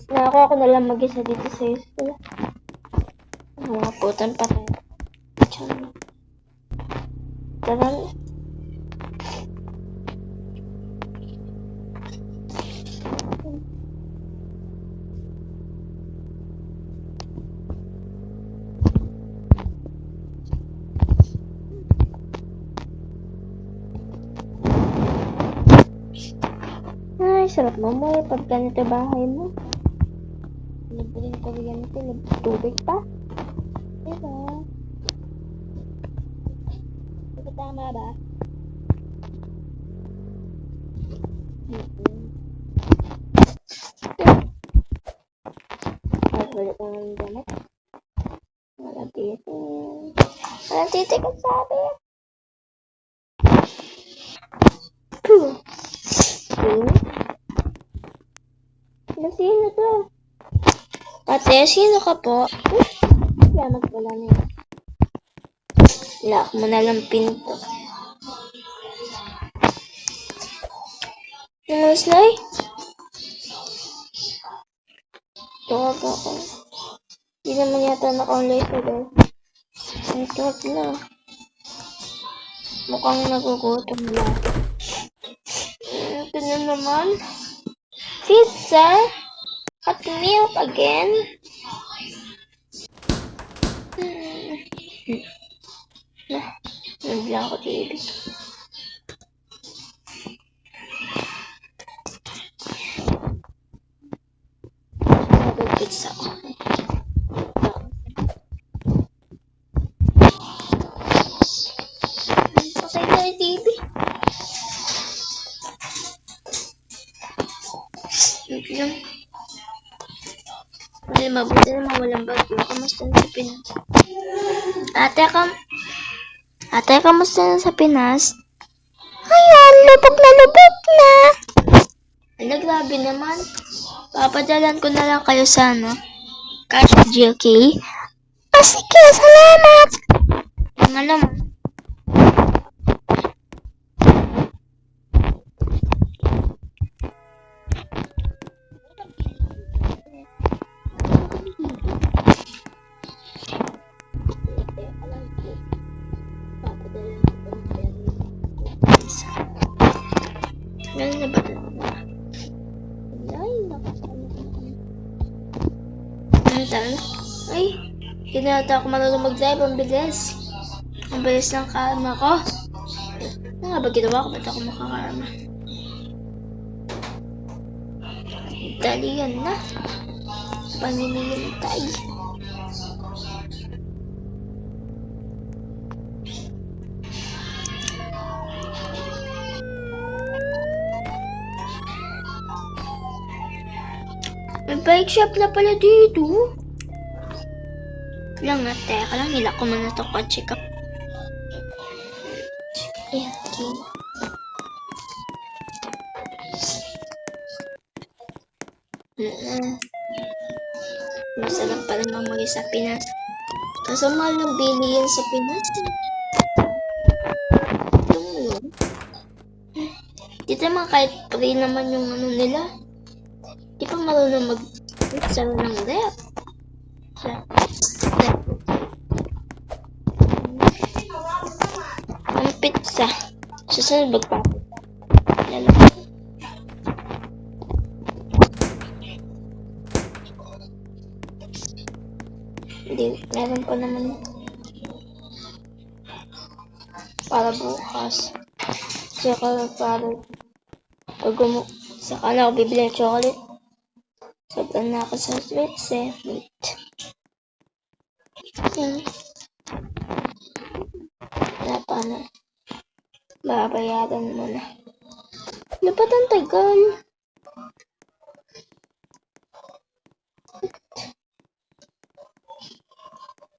Nako ako na lang mag-isa dito sa school. Mga putan pa kayo. Tara. Ay, sarap mo pag ganito bahay mo. Libre ko ganito, tubig pa. Diba? Diba tama ba? Wala ko ng gamit. Wala titik. Wala titik ang sabi. Sino to? Ate, sino ka po? Salamat pala na yun. Lock mo na lang pinto. Slay? Tawag ako. Hindi naman yata naka-online ko guys. Ang tawag na. Mukhang nagugutom na. Ito na naman. Pizza? Hot milk again? Nagbilang ako TV. Pizza ko. Pasay na yung TV. Yan. Ay, mabuti naman walang bagyo. Kamusta na sa Pinas? Ate, kamusta na sa Pinas? Ayan, lubog na. Ano, grabe naman. Papadalan ko na lang kayo sa cash GLK. Sige, salamat. Ang alam. Ganun na ba? Ay, hindi nata ako marunong mag-drive. Ang bilis. Ang bilis ng karma ko. Ano nga ba ginawa ko? Ba't ako makakarma? Dali yan na. Paninintay. May bike shop na pala dito. Lang nga, teka lang. Nila ko muna ito kotse ka. Ayan, okay. Masarap pa naman mag sa Pinas. Kaso mahal ng bili yan sa Pinas. Dito naman kahit free naman yung nila. Di pa marunong mag-pizza ng rep. Ang pizza. Susunod magpapit. Hindi, meron pa naman. Para bukas. Saka para saka na ako bibili ng chocolate. Sobrang na ako sa sweets eh. Wait. Wala pa na. Babayaran mo na. Lapat ang tagal.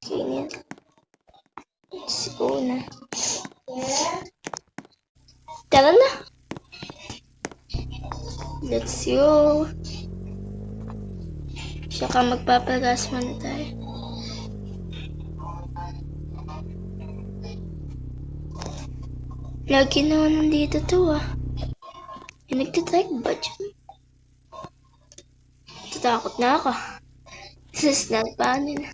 Ganyan. Let's go na. Tara na. Let's go. Saka magpapagas muna tayo. Lagi naman nandito to ah. Nagtitrike ba dyan? Takot na ako. This is not funny.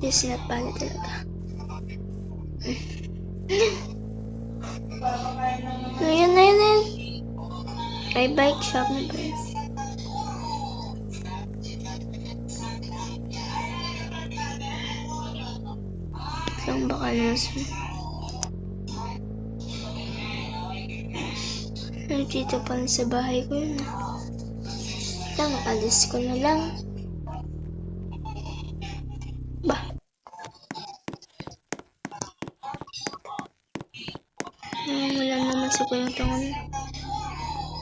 This is not funny talaga. Ayun. May bike shop na ba? Saan ba kalas mo? Dito pala sa bahay ko yun. Lang, alis ko na lang. Ba? Wala naman sa kanyang tangon.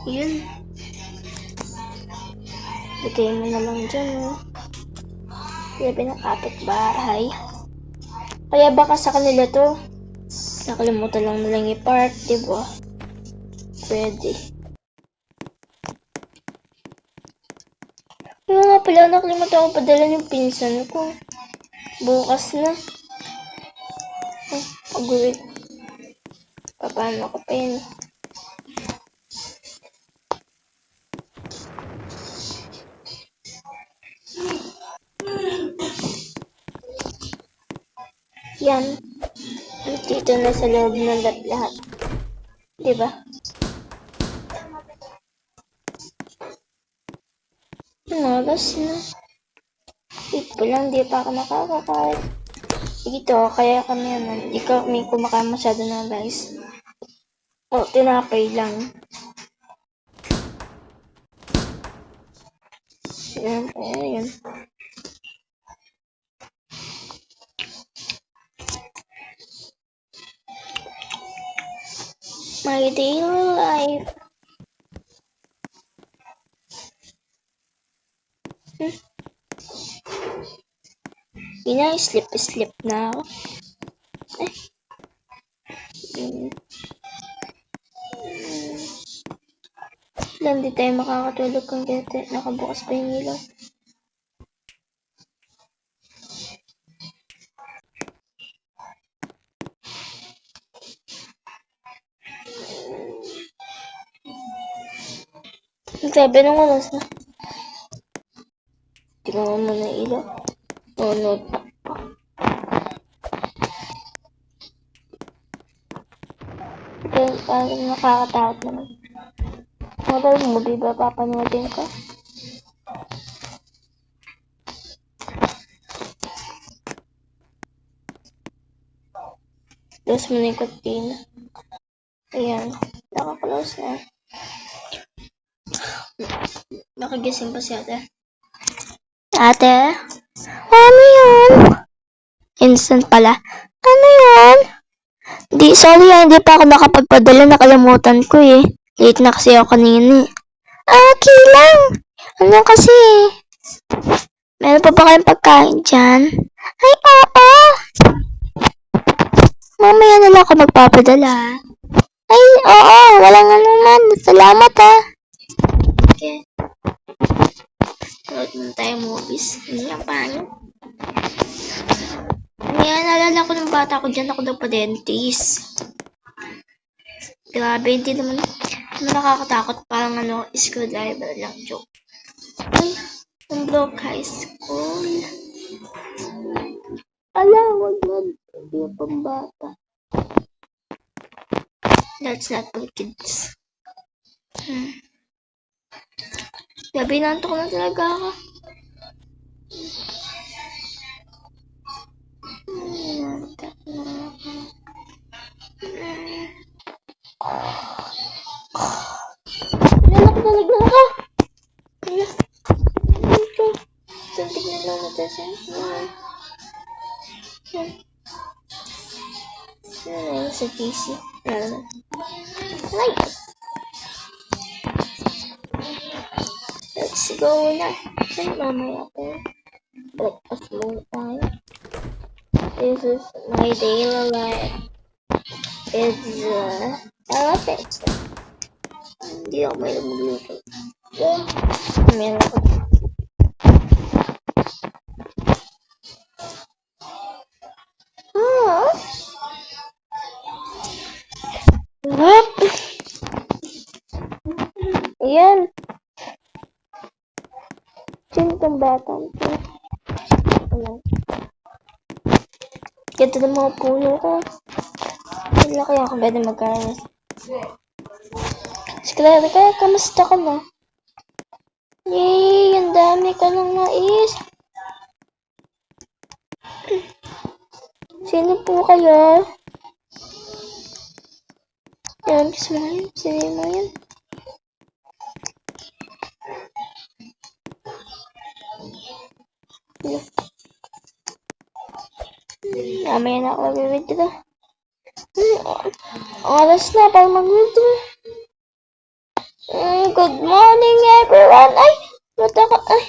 Yun. Lagay mo na lang dyan, oh. Sabi ng kapitbahay. Kaya baka sa kanila to, nakalimutan lang nilang i-park, diba? Pwede. Kaya nga pala, nakalimutan ako padala yung pinsan ko. Bukas na. Pag-uwi. Paano ko pa yun? Yan. Dito na sa loob ng lahat. Diba? Alas na. Ito lang, di pa ako nakakakain. Ito, kaya kami naman. Di kami kumakain masyado na guys. O, tinapay lang. Ayan. My daily life. Sleep na ako. Hindi tayo makakatulog kung nakabukas pa yung ilaw. Sabi ng oras na. Tingnan mo na ilaw. No. Okay, parang nakakatakot naman. Horror movie ba papanoodin ko? Close mo na yung cortina. Ayan, naka-close na. Nakagising pa si ate. Ate? Ano yun? Instant pala. Ano yun? Sorry hindi pa ako makapagpadala. Nakalimutan ko eh. Late na kasi ako kanina. Okay lang. Ano kasi? Meron pa ba kayong pagkain dyan? Ay, oo. Mamaya na lang ako magpapadala. Ay, oo. Walang naman. Salamat Okay. Load na tayo movies. Hindi yan paano. Ngayon, nalala ko ng bata ko dyan. Ako daw pa dentist. Grabe, hindi naman nakakatakot. Parang screwdriver lang. Joke. Ay, ang Brook High School. Ala, wag. Hindi yung pambata. That's not for kids. Gabi nantok na talaga ako. Nalak talaga ako. Tignan lang natin siya. Sa PC. Like. Let's go na. Ay, mamaya ko. Breakfast muna tayo. This is my daily life. It's elephant. Hindi ako may magluto. Meron ko. Ayan. Sino tong batang to? Ayan. Ganda ng mga puno ko. Wala kaya ako pwede magkaroon. Si Clara, kaya kamusta ka na? Yay! Ang dami ka ng mais. Sino po kayo? Yan, gusto mo yun? Sino mo yun? Mamaya na ako mag-withdraw. Oras na para mag-withdraw. Good morning everyone. Ay! Mata ka. Ay!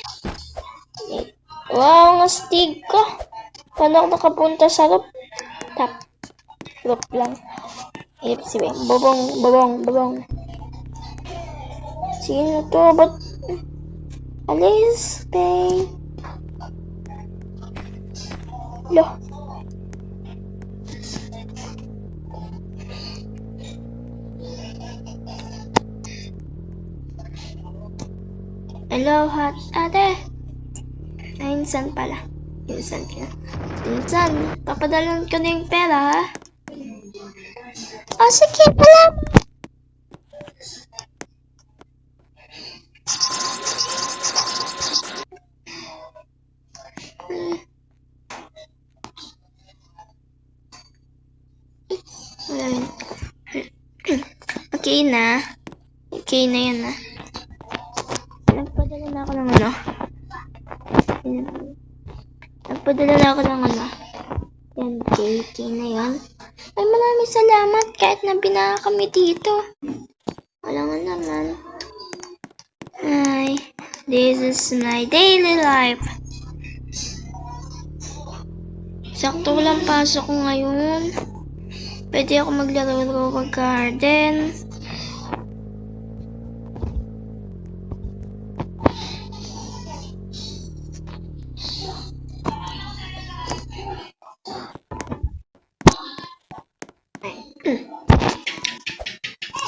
Wow, ang astig ko. Paano ako nakapunta sa roof? Tap. Roof lang. Sabi, bobong. Sino to? Ba't? Alis, babe. Lo. Hello, hot ate. Ay, insan pala. Insan ka. Insan, papadalan ko na yung pera, ha? Oh, sige, pala. Okay na. Okay na yan, ha? Nagpadala na ako ng ano. Nagpadala na ako ng ano. Yan, okay na yan. Ay, maraming salamat kahit na binaka kami dito. Wala nga naman. Ay, this is my daily life. Sakto lang pasok ko ngayon. Pwede ako maglaro mag-garden.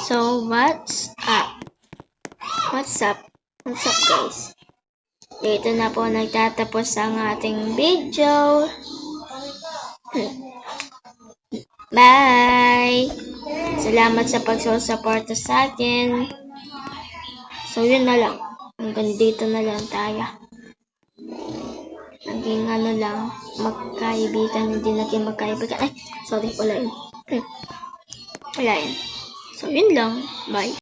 So, what's up? What's up, guys? Dito na po nagtatapos ang ating video. Bye! Salamat sa pagsusuporta sa akin. So, yun na lang. Hanggang dito na lang tayo. Naging ano lang, magkaibigan, hindi naging magkaibigan. Ay, sorry, wala yun. Wala yun. So, yun lang. Bye.